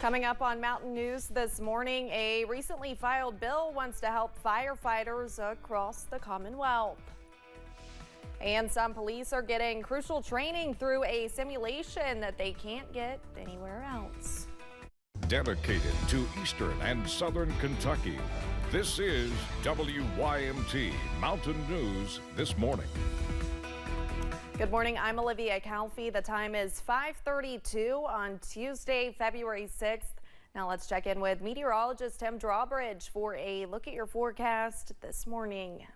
Coming up on Mountain News this morning, a recently filed bill wants to help firefighters across the Commonwealth. And some police are getting crucial training through a simulation that they can't get anywhere else. Dedicated to Eastern and Southern Kentucky, this is WYMT Mountain News this morning. Good morning, I'm Olivia Calfee. The time is 5:32 on Tuesday, February 6th. Now let's check in with meteorologist Tim Drawbridge for a look at your forecast this morning.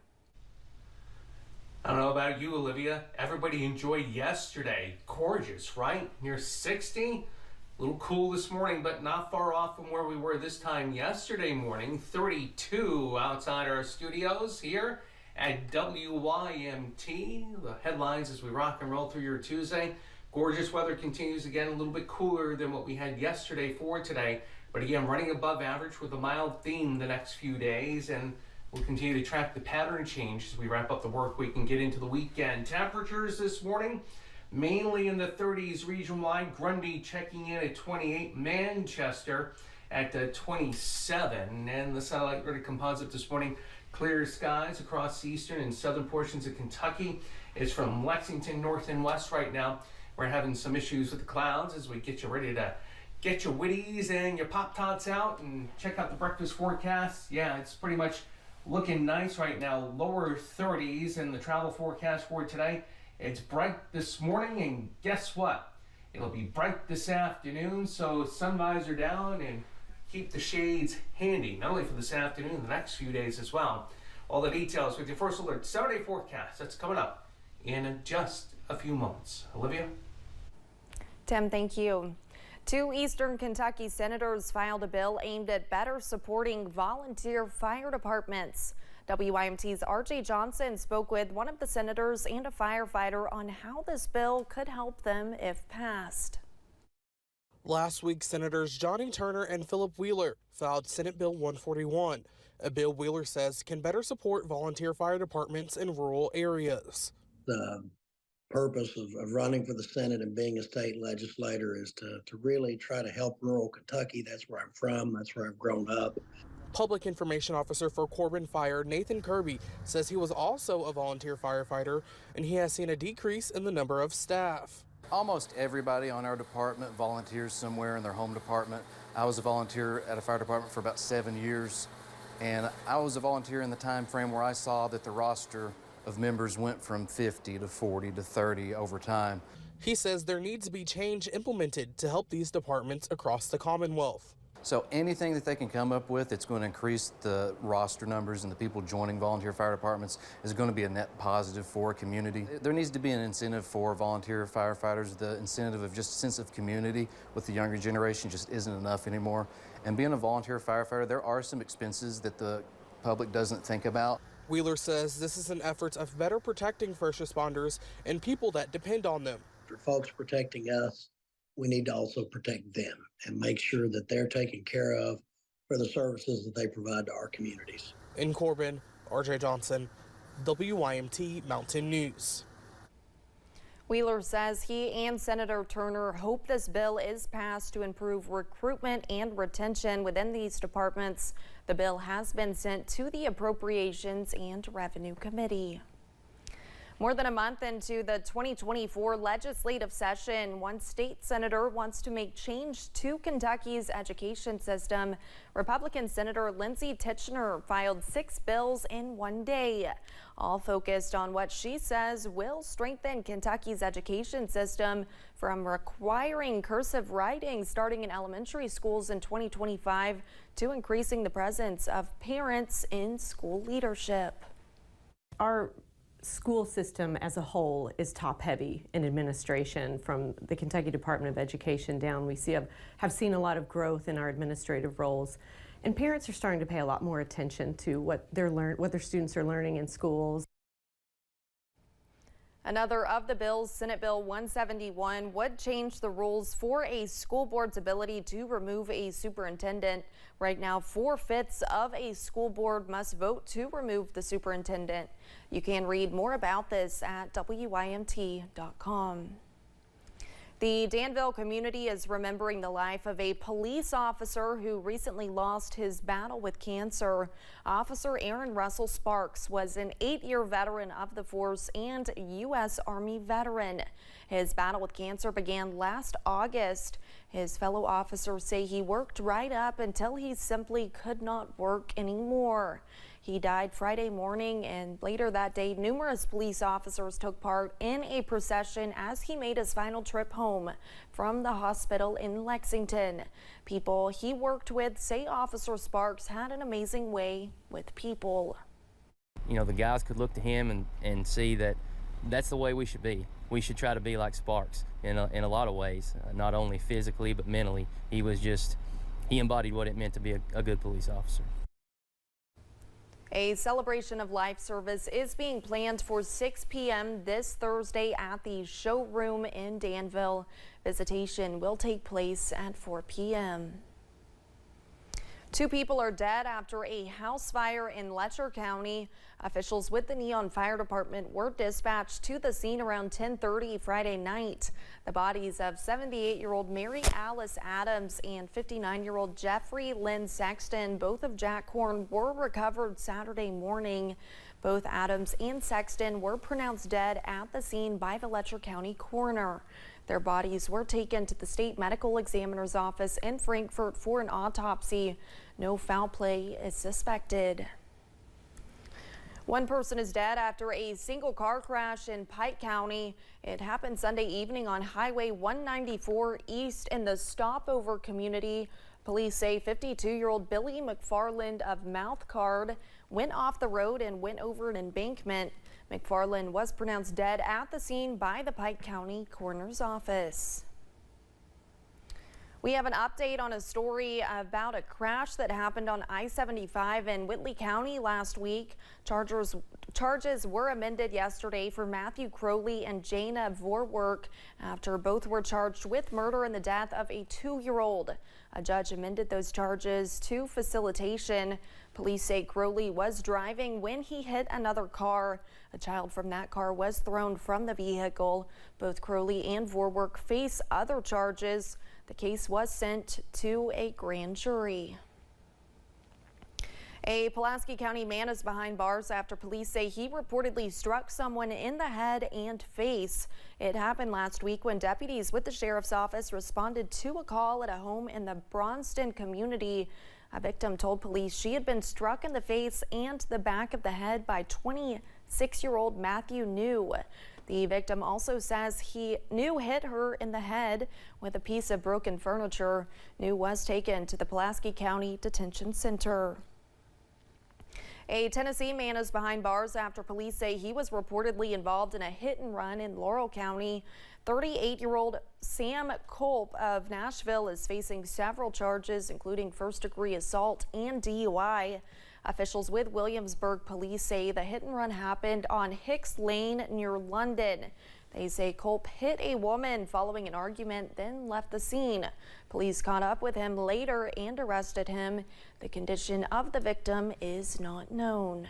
I don't know about you, Olivia. Everybody enjoyed yesterday. Gorgeous, right? Near 60. A little cool this morning, but not far off from where we were this time yesterday morning. 32 outside our studios here at WYMT. The headlines as we rock and roll through your Tuesday. Gorgeous weather continues again, a little bit cooler than what we had yesterday for today. But again, running above average with a mild theme the next few days. And we'll continue to track the pattern change as we wrap up the work week and get into the weekend. Temperatures this morning, mainly in the 30s region-wide. Grundy checking in at 28. Manchester at 27. And the satellite radar composite this morning, clear skies across the eastern and southern portions of Kentucky. It's from Lexington north and west right now. We're having some issues with the clouds as we get you ready to get your Wheaties and your Pop-Tarts out and check out the breakfast forecast. Yeah, it's pretty much looking nice right now. Lower 30s in the travel forecast for today. It's bright this morning, and guess what? It'll be bright this afternoon, so sun visor down and keep the shades handy, not only for this afternoon, the next few days as well. All the details with your first alert 7-day forecast. That's coming up in just a few moments. Olivia? Tim, thank you. Two Eastern Kentucky senators filed a bill aimed at better supporting volunteer fire departments. WYMT's RJ Johnson spoke with one of the senators and a firefighter on how this bill could help them if passed. Last week, Senators Johnny Turner and Philip Wheeler filed Senate Bill 141, a bill Wheeler says can better support volunteer fire departments in rural areas. The purpose of running for the Senate and being a state legislator is to really try to help rural Kentucky. That's where I'm from. That's where I've grown up. Public Information Officer for Corbin Fire, Nathan Kirby, says he was also a volunteer firefighter, and he has seen a decrease in the number of staff. Almost everybody on our department volunteers somewhere in their home department. I was a volunteer at a fire department for about 7 years, and I was a volunteer in the time frame where I saw that the roster of members went from 50 to 40 to 30 over time. He says there needs to be change implemented to help these departments across the Commonwealth. So anything that they can come up with that's going to increase the roster numbers and the people joining volunteer fire departments is going to be a net positive for a community. There needs to be an incentive for volunteer firefighters. The incentive of just a sense of community with the younger generation just isn't enough anymore. And being a volunteer firefighter, there are some expenses that the public doesn't think about. Wheeler says this is an effort of better protecting first responders and people that depend on them. For folks protecting us, we need to also protect them and make sure that they're taken care of for the services that they provide to our communities. In Corbin, RJ Johnson, WYMT Mountain News. Wheeler says he and Senator Turner hope this bill is passed to improve recruitment and retention within these departments. The bill has been sent to the Appropriations and Revenue Committee. More than a month into the 2024 legislative session, one state senator wants to make change to Kentucky's education system. Republican Senator Lindsey Titchener filed 6 bills in one day, all focused on what she says will strengthen Kentucky's education system, from requiring cursive writing starting in elementary schools in 2025 to increasing the presence of parents in school leadership. Our school system as a whole is top heavy in administration. From the Kentucky Department of Education down, we have seen a lot of growth in our administrative roles, and parents are starting to pay a lot more attention to what their students are learning in schools. Another of the bills, Senate Bill 171, would change the rules for a school board's ability to remove a superintendent. Right now, 4/5 of a school board must vote to remove the superintendent. You can read more about this at WYMT.com. The Danville community is remembering the life of a police officer who recently lost his battle with cancer. Officer Aaron Russell Sparks was an 8-year veteran of the force and U.S. Army veteran. His battle with cancer began last August. His fellow officers say he worked right up until he simply could not work anymore. He died Friday morning, and later that day, numerous police officers took part in a procession as he made his final trip home from the hospital in Lexington. People he worked with say Officer Sparks had an amazing way with people. You know, the guys could look to him and see that that's the way we should be. We should try to be like Sparks in a lot of ways, not only physically but mentally. He embodied what it meant to be a good police officer. A celebration of life service is being planned for 6 p.m. this Thursday at the showroom in Danville. Visitation will take place at 4 p.m. 2 people are dead after a house fire in Letcher County. Officials with the Neon Fire Department were dispatched to the scene around 10:30 Friday night. The bodies of 78-year-old Mary Alice Adams and 59-year-old Jeffrey Lynn Sexton, both of Jackhorn, were recovered Saturday morning. Both Adams and Sexton were pronounced dead at the scene by the Letcher County coroner. Their bodies were taken to the state medical examiner's office in Frankfort for an autopsy. No foul play is suspected. One person is dead after a single car crash in Pike County. It happened Sunday evening on Highway 194 East in the Stopover community. Police say 52-year-old Billy McFarland of Mouthcard went off the road and went over an embankment. McFarland was pronounced dead at the scene by the Pike County Coroner's Office. We have an update on a story about a crash that happened on I-75 in Whitley County last week. Charges were amended yesterday for Matthew Crowley and Jana Vorwerk after both were charged with murder in the death of a 2-year-old. A judge amended those charges to facilitation. Police say Crowley was driving when he hit another car. A child from that car was thrown from the vehicle. Both Crowley and Vorwerk face other charges. The case was sent to a grand jury. A Pulaski County man is behind bars after police say he reportedly struck someone in the head and face. It happened last week when deputies with the sheriff's office responded to a call at a home in the Braunston community. A victim told police she had been struck in the face and the back of the head by 26-year-old Matthew New. The victim also says New hit her in the head with a piece of broken furniture. New was taken to the Pulaski County Detention Center. A Tennessee man is behind bars after police say he was reportedly involved in a hit and run in Laurel County. 38-year-old Sam Culp of Nashville is facing several charges, including first-degree assault and DUI. Officials with Williamsburg police say the hit and run happened on Hicks Lane near London. They say Culp hit a woman following an argument, then left the scene. Police caught up with him later and arrested him. The condition of the victim is not known.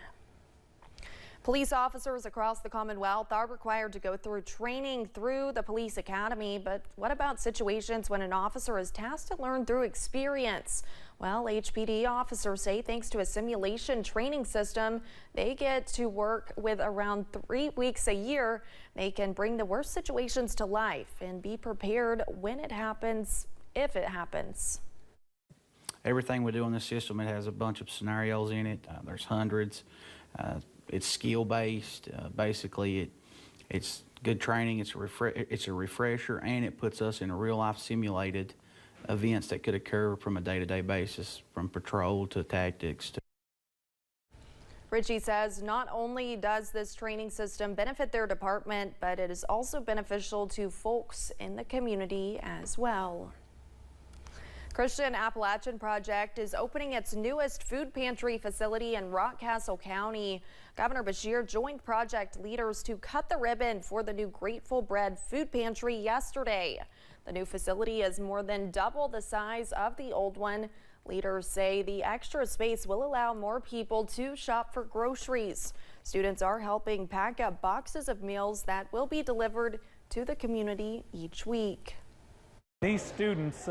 Police officers across the Commonwealth are required to go through training through the police academy, but what about situations when an officer is tasked to learn through experience? Well, HPD officers say thanks to a simulation training system, they get to work with around 3 weeks a year. They can bring the worst situations to life and be prepared when it happens, if it happens. Everything we do in this system, it has a bunch of scenarios in it. There's hundreds. It's skill-based. Basically, it's good training. It's a refresher, and it puts us in a real-life simulated events that could occur from a day-to-day basis, from patrol to tactics. Richie says not only does this training system benefit their department, but it is also beneficial to folks in the community as well. Christian Appalachian Project is opening its newest food pantry facility in Rockcastle County. Governor Beshear joined project leaders to cut the ribbon for the new Grateful Bread food pantry yesterday. The new facility is more than double the size of the old one. Leaders say the extra space will allow more people to shop for groceries. Students are helping pack up boxes of meals that will be delivered to the community each week. These students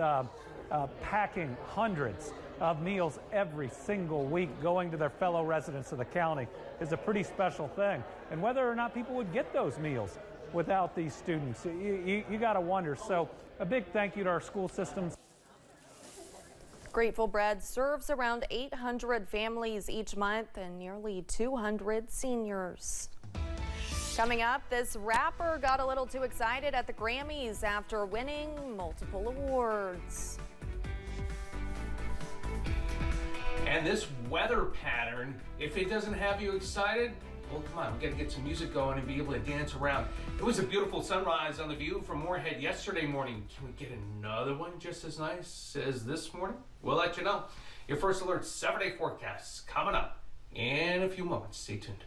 packing hundreds of meals every single week, going to their fellow residents of the county, is a pretty special thing. And whether or not people would get those meals without these students, you got to wonder. So a big thank you to our school systems. Grateful Bread serves around 800 families each month and nearly 200 seniors. Coming up, this rapper got a little too excited at the Grammys after winning multiple awards. And this weather pattern, if it doesn't have you excited, well, come on, we got to get some music going and be able to dance around. It was a beautiful sunrise on the view from Moorhead yesterday morning. Can we get another one just as nice as this morning? We'll let you know. Your first alert 7-day forecasts coming up in a few moments. Stay tuned.